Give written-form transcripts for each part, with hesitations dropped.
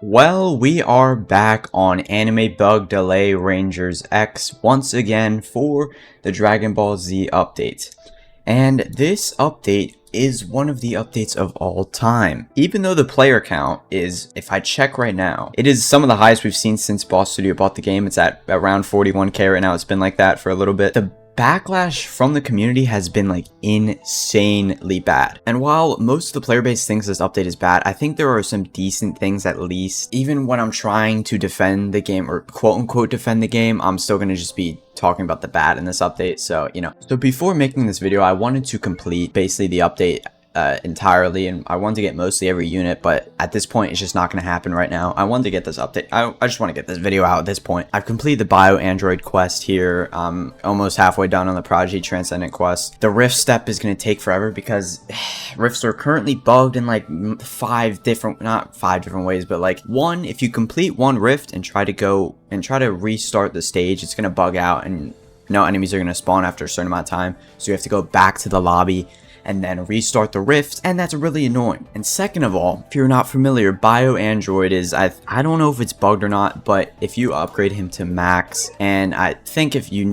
Well, we are back on Anime Bug Delay Rangers X once again for the Dragon Ball Z update. And this update is one of the updates of all time. Even though the player count is, if I check right now, it is some of the highest we've seen since Boss Studio bought the game. It's at around 41k right now. It's been like that for a little bit. The backlash from the community has been like insanely bad. And while most of the player base thinks this update is bad, I think there are some decent things at least. Even when I'm trying to defend the game or quote unquote defend the game, I'm still gonna just be talking about the bad in this update. So, so before making this video, I wanted to complete basically the update entirely, and I wanted to get mostly every unit, but at this point it's just not going to happen right now. I wanted to get this update. I just want to get this video out at this point. I've completed the bio android quest here. I'm almost halfway done on the prodigy transcendent quest. The rift step is going to take forever because rifts are currently bugged in like not five different ways, but like one, if you complete one rift and try to restart the stage, it's going to bug out and no enemies are going to spawn after a certain amount of time, so you have to go back to the lobby and then restart the rift, and that's really annoying. And second of all, if you're not familiar, Bio Android is, I don't know if it's bugged or not, but if you upgrade him to max, and I think you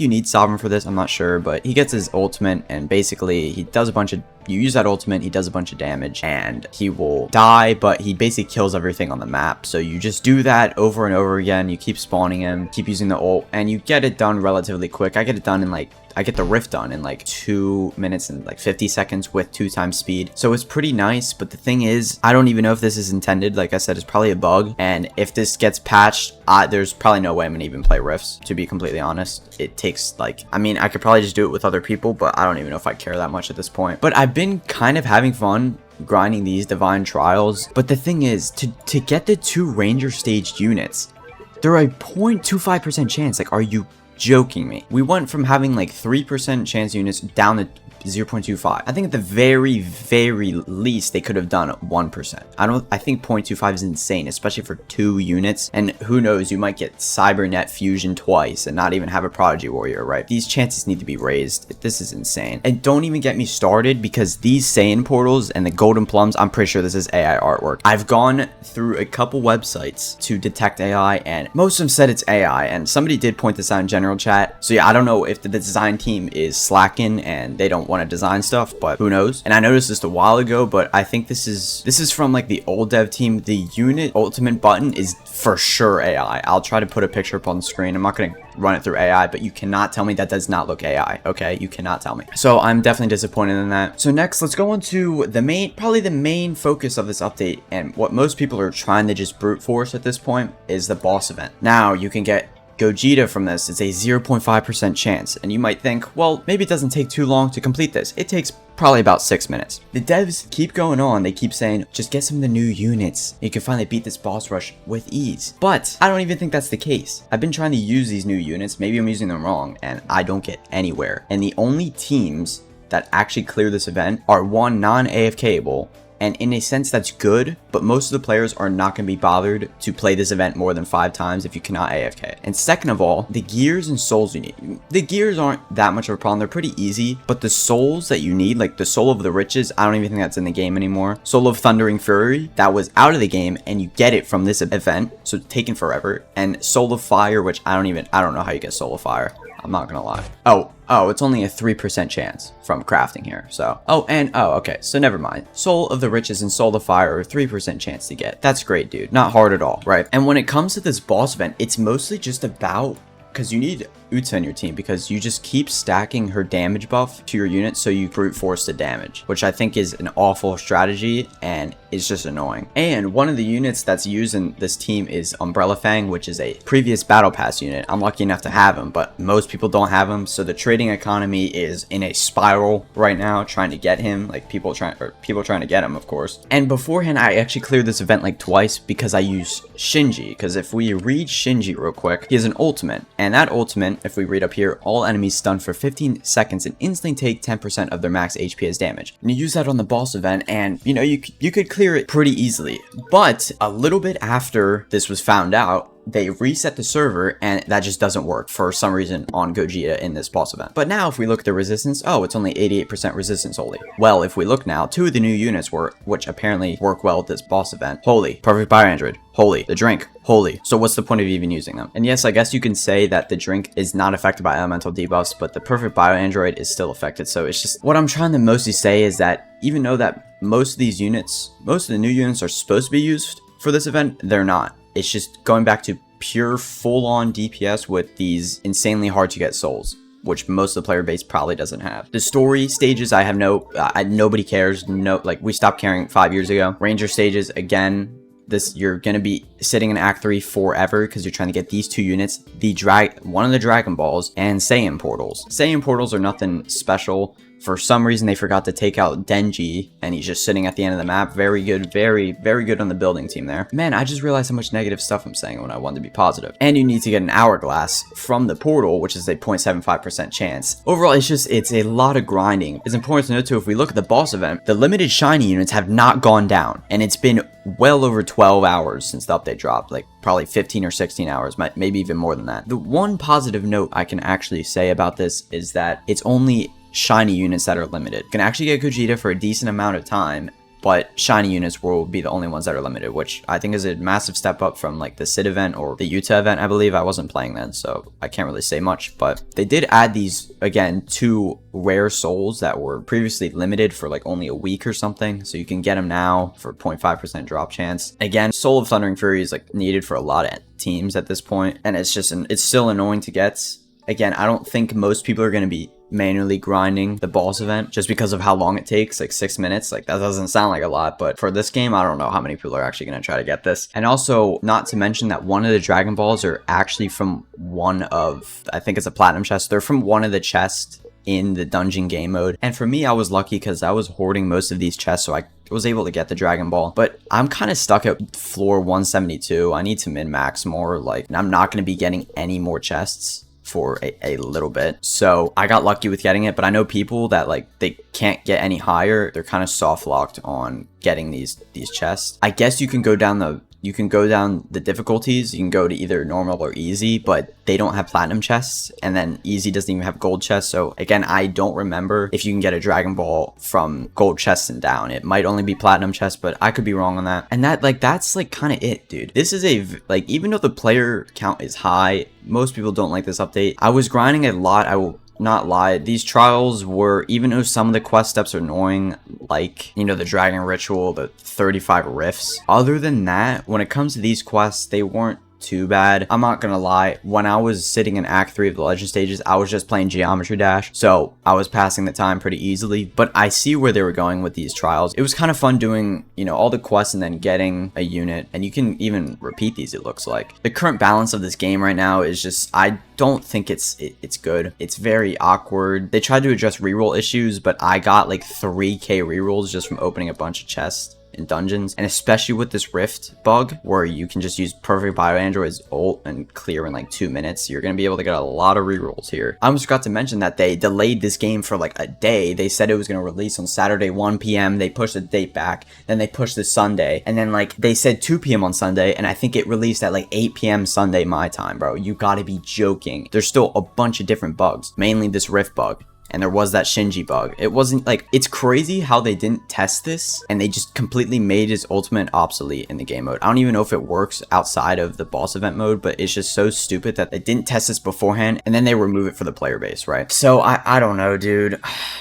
need Sovereign for this, I'm not sure, but he gets his ultimate, and basically he does a bunch of, you use that ultimate, he does a bunch of damage, and he will die, but he basically kills everything on the map. So you just do that over and over again, you keep spawning him, keep using the ult, and you get it done relatively quick. I get the rift done in like 2 minutes and like 50 seconds with 2 times speed. So it's pretty nice, but the thing is, I don't even know if this is intended. Like I said, it's probably a bug, and if this gets patched, there's probably no way I'm gonna even play rifts, to be completely honest. It takes like, I mean, I could probably just do it with other people, but I don't even know if I care that much at this point. But I've been kind of having fun grinding these divine trials, but the thing is, to get the 2 ranger staged units, they're a 0.25% chance. Like, are you joking me? We went from having like 3% chance units down to 0.25. I think at the very least they could have done 1%. I think 0.25 is insane, especially for 2 units, and who knows, you might get cybernet fusion twice and not even have a prodigy warrior, right? These chances need to be raised. This is insane. And don't even get me started, because these Saiyan portals and the golden plums, I'm pretty sure this is AI artwork. I've gone through a couple websites to detect AI, and most of them said it's AI, and somebody did point this out in general chat. So yeah, I don't know if the design team is slacking and they don't want to design stuff, but who knows. And I noticed this a while ago, but I think this is from like the old dev team. The unit ultimate button is for sure AI. I'll try to put a picture up on the screen. I'm not going to run it through AI, but you cannot tell me that does not look AI. Okay, you cannot tell me. So I'm definitely disappointed in that. So next, let's go on to probably the main focus of this update, and what most people are trying to just brute force at this point is the boss event. Now you can get Gogeta from this. It's a 0.5% chance, and you might think, well, maybe it doesn't take too long to complete this. It takes probably about 6 minutes. The devs keep going on. They keep saying, just get some of the new units. You can finally beat this boss rush with ease. But I don't even think that's the case. I've been trying to use these new units. Maybe I'm using them wrong, and I don't get anywhere. And the only teams that actually clear this event are one non-AFK-able. And in a sense, that's good, but most of the players are not going to be bothered to play this event more than 5 times if you cannot AFK. And second of all, the gears and souls you need. The gears aren't that much of a problem. They're pretty easy, but the souls that you need, like the Soul of the Riches, I don't even think that's in the game anymore. Soul of Thundering Fury, that was out of the game, and you get it from this event, so it's taken forever. And Soul of Fire, which I don't know how you get Soul of Fire. I'm not gonna lie. Oh, it's only a 3% chance from crafting here. So, okay, so never mind. Soul of the Riches and Soul of Fire are 3% chance to get. That's great, dude. Not hard at all, right? And when it comes to this boss event, it's mostly just about, because you need Utsa in your team, because you just keep stacking her damage buff to your unit, so you brute force the damage, which I think is an awful strategy and is just annoying. And one of the units that's used in this team is Umbrella Fang, which is a previous battle pass unit. I'm lucky enough to have him, but most people don't have him, so the trading economy is in a spiral right now, trying to get him, like people trying to get him, of course. And beforehand, I actually cleared this event like twice because I used Shinji, because if we read Shinji real quick, he has an ultimate, and that ultimate, if we read up here, all enemies stun for 15 seconds and instantly take 10% of their max HP as damage. And you use that on the boss event, and you know, you could clear it pretty easily. But a little bit after this was found out, they reset the server, and that just doesn't work for some reason on Gogeta in this boss event. But now if we look at the resistance, oh, it's only 88% resistance only. Well, if we look now, 2 of the new units which apparently work well with this boss event. Holy, perfect bio android. Holy, the drink. Holy. So what's the point of even using them? And yes, I guess you can say that the drink is not affected by elemental debuffs, but the perfect bio android is still affected. So it's just, what I'm trying to mostly say is that even though that most of these units, most of the new units are supposed to be used for this event, they're not. It's just going back to pure full-on DPS with these insanely hard to get souls, which most of the player base probably doesn't have. The story stages, I have nobody cares. No, like, we stopped caring 5 years ago. Ranger stages, again, you're gonna be sitting in Act 3 forever because you're trying to get these 2 units, one of the Dragon Balls and Saiyan portals. Saiyan portals are nothing special. For some reason, they forgot to take out Denji, and he's just sitting at the end of the map. Very good, very, very good on the building team there. Man, I just realized how much negative stuff I'm saying when I wanted to be positive. And you need to get an hourglass from the portal, which is a 0.75% chance. Overall, it's a lot of grinding. It's important to note too, if we look at the boss event, the limited shiny units have not gone down, and it's been well over 12 hours since the update dropped, like probably 15 or 16 hours, maybe even more than that. The one positive note I can actually say about this is that it's only shiny units that are limited. You can actually get Gogeta for a decent amount of time, but shiny units will be the only ones that are limited, which I think is a massive step up from like the Sid event or the Utah event, I believe. I wasn't playing then, so I can't really say much, but they did add these, again, 2 rare souls that were previously limited for like only a week or something, so you can get them now for 0.5% drop chance. Again, Soul of Thundering Fury is like needed for a lot of teams at this point, and it's still annoying to get. Again, I don't think most people are going to be manually grinding the boss event just because of how long it takes, like 6 minutes. Like, that doesn't sound like a lot, but for this game, I don't know how many people are actually going to try to get this. And also, not to mention that one of the Dragon Balls are actually from one of, I think it's a platinum chest. They're from one of the chests in the dungeon game mode. And for me, I was lucky because I was hoarding most of these chests, so I was able to get the Dragon Ball. But I'm kind of stuck at floor 172. I need to min-max more. Like, I'm not going to be getting any more chests for a little bit, so I got lucky with getting it. But I know people that, like, they can't get any higher. They're kind of soft locked on getting these chests. I guess you can go down the difficulties. You can go to either normal or easy, but they don't have platinum chests, and then easy doesn't even have gold chests. So again, I don't remember if you can get a Dragon Ball from gold chests and down. It might only be platinum chests, but I could be wrong on that. And that's like kind of it, dude. This is like, even though the player count is high, most people don't like this update. I was grinding a lot. I will not lie, these trials were, even though some of the quest steps are annoying, like, you know, the Dragon Ritual, the 35 rifts, other than that, when it comes to these quests, they weren't too bad. I'm not gonna lie, when I was sitting in Act 3 of the Legend stages, I was just playing Geometry Dash, so I was passing the time pretty easily. But I see where they were going with these trials. It was kind of fun doing, you know, all the quests and then getting a unit, and you can even repeat these, it looks like. The current balance of this game right now is just, I don't think it's good. It's very awkward. They tried to address reroll issues, but I got like 3k rerolls just from opening a bunch of chests in dungeons, and especially with this rift bug where you can just use perfect bio android's ult and clear in like 2 minutes, you're gonna be able to get a lot of rerolls here. I almost forgot to mention that they delayed this game for like a day. They said it was gonna release on Saturday 1 p.m. They pushed the date back, then they pushed the Sunday, and then like they said 2 p.m. on Sunday, and I think it released at like 8 p.m. Sunday my time, bro. You gotta be joking. There's still a bunch of different bugs, mainly this rift bug. And there was that Shinji bug. It wasn't like, it's crazy how they didn't test this and they just completely made his ultimate obsolete in the game mode. I don't even know if it works outside of the boss event mode, but it's just so stupid that they didn't test this beforehand and then they remove it for the player base, right? So I don't know, dude.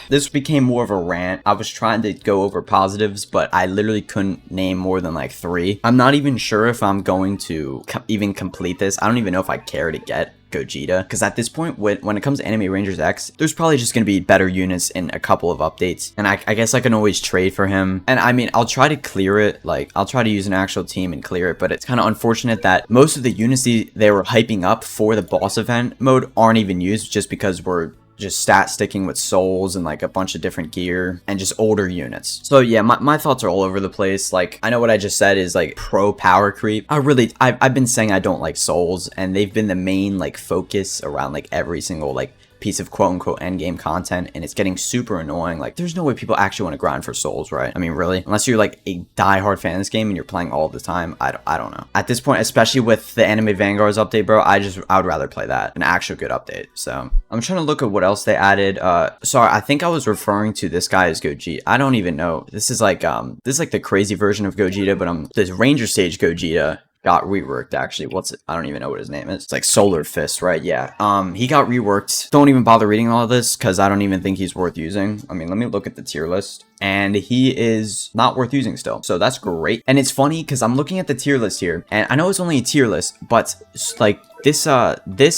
This became more of a rant. I was trying to go over positives, but I literally couldn't name more than like 3. I'm not even sure if I'm going to even complete this. I don't even know if I care to get Gogeta, because at this point, when it comes to Anime Rangers X, there's probably just going to be better units in a couple of updates, and I guess I can always trade for him. And I mean, I'll try to clear it, like I'll try to use an actual team and clear it, but it's kind of unfortunate that most of the units they were hyping up for the boss event mode aren't even used, just because we're just stat sticking with souls and like a bunch of different gear and just older units. So yeah, my thoughts are all over the place. Like, I know what I just said is like pro power creep. I've been saying I don't like souls, and they've been the main like focus around like every single like piece of quote-unquote endgame content, and it's getting super annoying. Like, there's no way people actually want to grind for souls, right? I mean, really? Unless you're like a die-hard fan of this game and you're playing all the time, I don't know. At this point, especially with the Anime Vanguards update, bro, I would rather play that. An actual good update. So, I'm trying to look at what else they added. Sorry, I think I was referring to this guy as Gogeta. I don't even know. This is like the crazy version of Gogeta, but this Ranger Stage Gogeta got reworked. Actually, what's it? I don't even know what his name is. It's like Solar Fist, right? Yeah. He got reworked. Don't even bother reading all of this because I don't even think he's worth using. I mean, let me look at the tier list. And he is not worth using still. So that's great. And it's funny because I'm looking at the tier list here, and I know it's only a tier list, but like this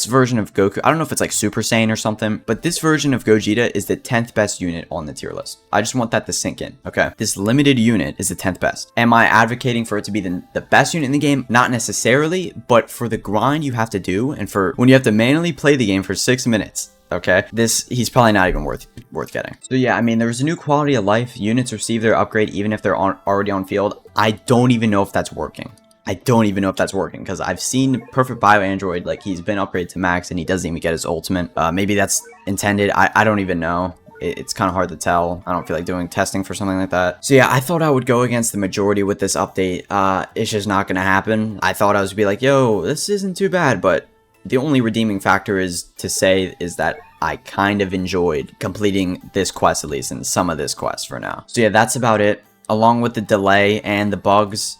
version of Goku, I don't know if it's like Super Saiyan or something, but this version of Gogeta is the 10th best unit on the tier list. I just want that to sink in, okay? This limited unit is the 10th best. Am I advocating for it to be the best unit in the game? Not necessarily, but for the grind you have to do, and for when you have to manually play the game for 6 minutes, okay, he's probably not even worth getting. So yeah, I mean, there's a new quality of life. Units receive their upgrade even if they're already on field. I don't even know if that's working. I don't even know if that's working because I've seen Perfect Bio Android, like, he's been upgraded to max and he doesn't even get his ultimate. Maybe that's intended. I don't even know. It's kind of hard to tell. I don't feel like doing testing for something like that. So yeah, I thought I would go against the majority with this update. It's just not going to happen. I thought I was be like, yo, this isn't too bad, but the only redeeming factor is that I kind of enjoyed completing this quest, at least, and some of this quest for now. So yeah, that's about it. Along with the delay and the bugs,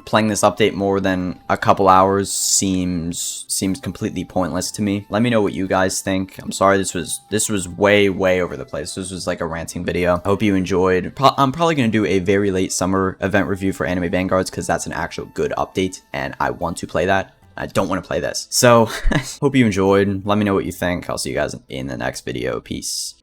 playing this update more than a couple hours seems completely pointless to me. Let me know what you guys think. I'm sorry this was way over the place. This was like a ranting video. I hope you enjoyed. I'm probably going to do a very late summer event review for Anime Vanguards because that's an actual good update and I want to play that. I don't want to play this. So, hope you enjoyed. Let me know what you think. I'll see you guys in the next video. Peace.